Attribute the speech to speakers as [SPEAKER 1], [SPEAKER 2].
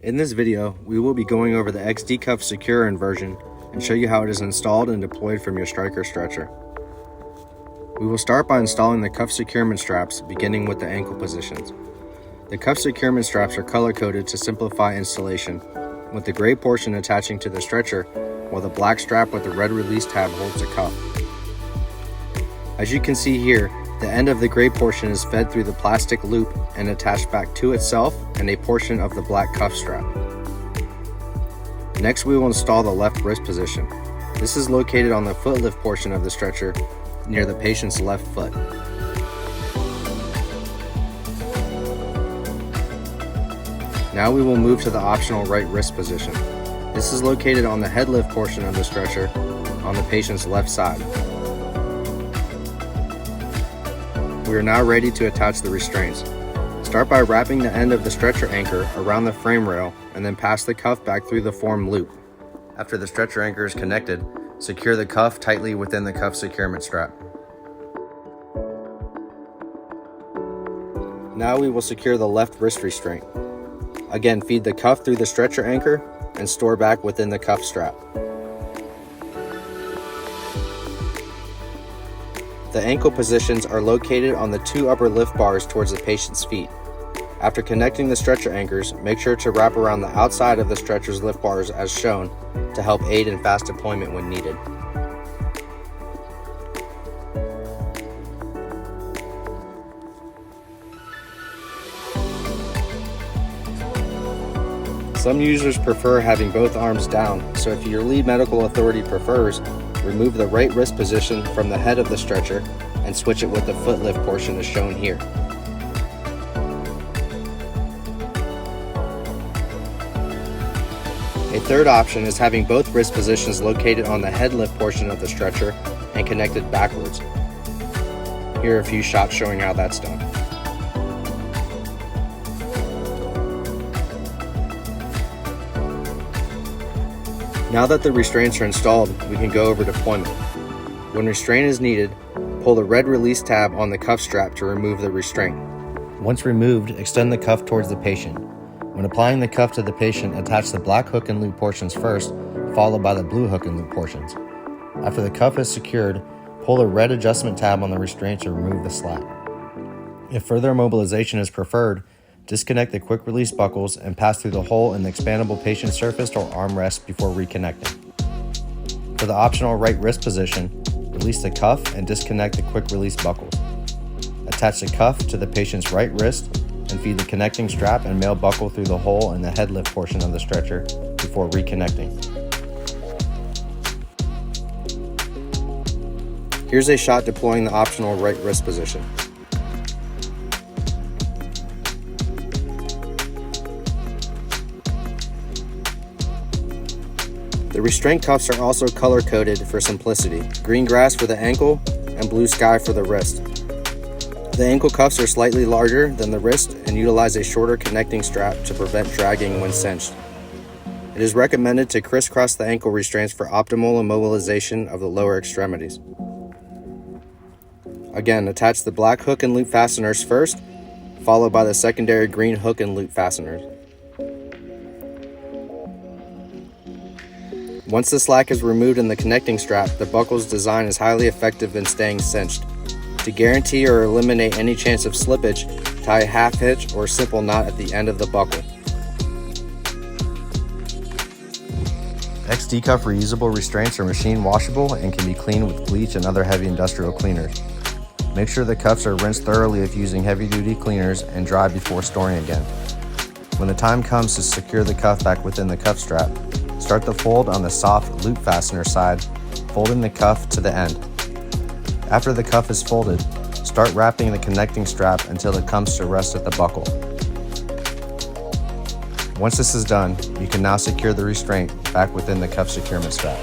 [SPEAKER 1] In this video, we will be going over the XDcuff securement version and show you how it is installed and deployed from your stryker stretcher. We will start by installing the cuff securement straps, beginning with the ankle positions. The cuff securement straps are color-coded to simplify installation, with the gray portion attaching to the stretcher, while the black strap with the red release tab holds the cuff. As you can see here, the end of the gray portion is fed through the plastic loop and attached back to itself and a portion of the black cuff strap. Next, we will install the left wrist position. This is located on the foot lift portion of the stretcher near the patient's left foot. Now we will move to the optional right wrist position. This is located on the head lift portion of the stretcher on the patient's left side. We are now ready to attach the restraints. Start by wrapping the end of the stretcher anchor around the frame rail and then pass the cuff back through the form loop. After the stretcher anchor is connected, secure the cuff tightly within the cuff securement strap. Now we will secure the left wrist restraint. Again, feed the cuff through the stretcher anchor and store back within the cuff strap. The ankle positions are located on the two upper lift bars towards the patient's feet. After connecting the stretcher anchors, make sure to wrap around the outside of the stretcher's lift bars as shown to help aid in fast deployment when needed. Some users prefer having both arms down, so if your lead medical authority prefers, remove the right wrist position from the head of the stretcher and switch it with the foot lift portion as shown here. A third option is having both wrist positions located on the head lift portion of the stretcher and connected backwards. Here are a few shots showing how that's done. Now that the restraints are installed, we can go over deployment. When restraint is needed, pull the red release tab on the cuff strap to remove the restraint. Once removed, extend the cuff towards the patient. When applying the cuff to the patient, attach the black hook and loop portions first, followed by the blue hook and loop portions. After the cuff is secured, pull the red adjustment tab on the restraint to remove the slack. If further immobilization is preferred, disconnect the quick release buckles and pass through the hole in the expandable patient surface or armrest before reconnecting. For the optional right wrist position, release the cuff and disconnect the quick release buckles. Attach the cuff to the patient's right wrist and feed the connecting strap and male buckle through the hole in the head lift portion of the stretcher before reconnecting. Here's a shot deploying the optional right wrist position. The restraint cuffs are also color-coded for simplicity, green grass for the ankle and blue sky for the wrist. The ankle cuffs are slightly larger than the wrist and utilize a shorter connecting strap to prevent dragging when cinched. It is recommended to crisscross the ankle restraints for optimal immobilization of the lower extremities. Again, attach the black hook and loop fasteners first, followed by the secondary green hook and loop fasteners. Once the slack is removed in the connecting strap, the buckle's design is highly effective in staying cinched. To guarantee or eliminate any chance of slippage, tie a half hitch or simple knot at the end of the buckle. XDcuff reusable restraints are machine washable and can be cleaned with bleach and other heavy industrial cleaners. Make sure the cuffs are rinsed thoroughly if using heavy-duty cleaners and dry before storing again. When the time comes to secure the cuff back within the cuff strap, start the fold on the soft loop fastener side, folding the cuff to the end. After the cuff is folded, start wrapping the connecting strap until it comes to rest at the buckle. Once this is done, you can now secure the restraint back within the cuff securement strap.